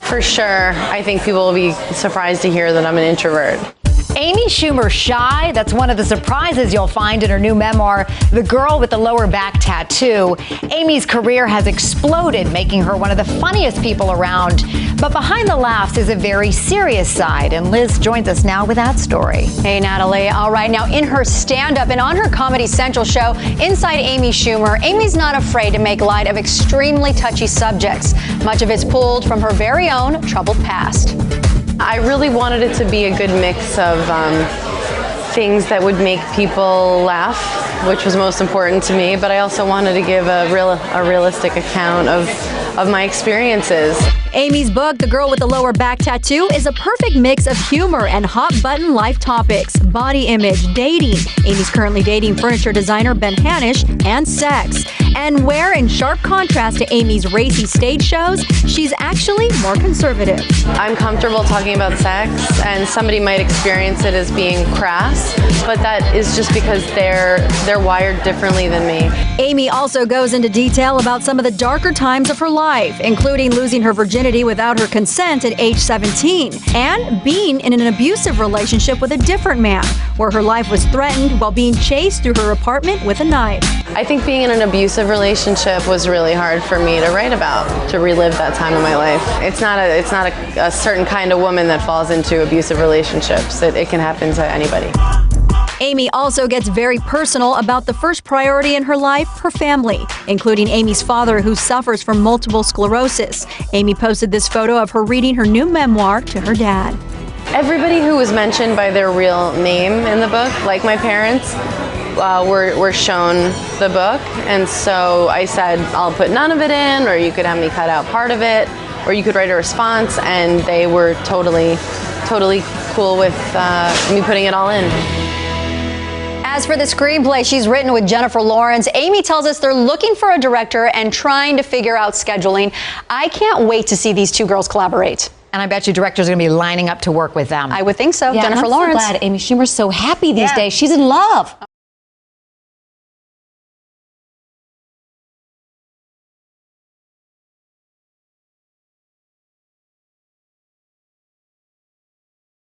For sure, I think people will be surprised to hear that I'm an introvert. Amy Schumer shy? That's one of the surprises you'll find in her new memoir, The Girl with the Lower Back Tattoo. Amy's career has exploded, making her one of the funniest people around. But behind the laughs is a very serious side, and Liz joins us now with that story. Hey, Natalie. All right, now in her stand-up and on her Comedy Central show, Inside Amy Schumer, Amy's not afraid to make light of extremely touchy subjects. Much of it's pulled from her very own troubled past. I really wanted it to be a good mix of things that would make people laugh, which was most important to me, but I also wanted to give a realistic account of my experiences. Amy's book, The Girl with the Lower Back Tattoo, is a perfect mix of humor and hot-button life topics, body image, dating. Amy's currently dating furniture designer Ben Hanisch, and sex. And where, in sharp contrast to Amy's racy stage shows, she's actually more conservative. I'm comfortable talking about sex, and somebody might experience it as being crass, but that is just because they're wired differently than me. Amy also goes into detail about some of the darker times of her life, including losing her virginity without her consent at age 17, and being in an abusive relationship with a different man, where her life was threatened while being chased through her apartment with a knife. I think being in an abusive relationship was really hard for me to write about, to relive that time of my life. It's not a certain kind of woman that falls into abusive relationships. It can happen to anybody. Amy also gets very personal about the first priority in her life, her family, including Amy's father, who suffers from multiple sclerosis. Amy posted this photo of her reading her new memoir to her dad. Everybody who was mentioned by their real name in the book, like my parents, were shown the book, and so I said, I'll put none of it in, or you could have me cut out part of it, or you could write a response, and they were totally cool with me putting it all in. As for the screenplay she's written with Jennifer Lawrence, Amy tells us they're looking for a director and trying to figure out scheduling. I can't wait to see these two girls collaborate. And I bet you directors are going to be lining up to work with them. I would think so. Yeah, Jennifer I'm Lawrence. so glad Amy Schumer's so happy these days. She's in love.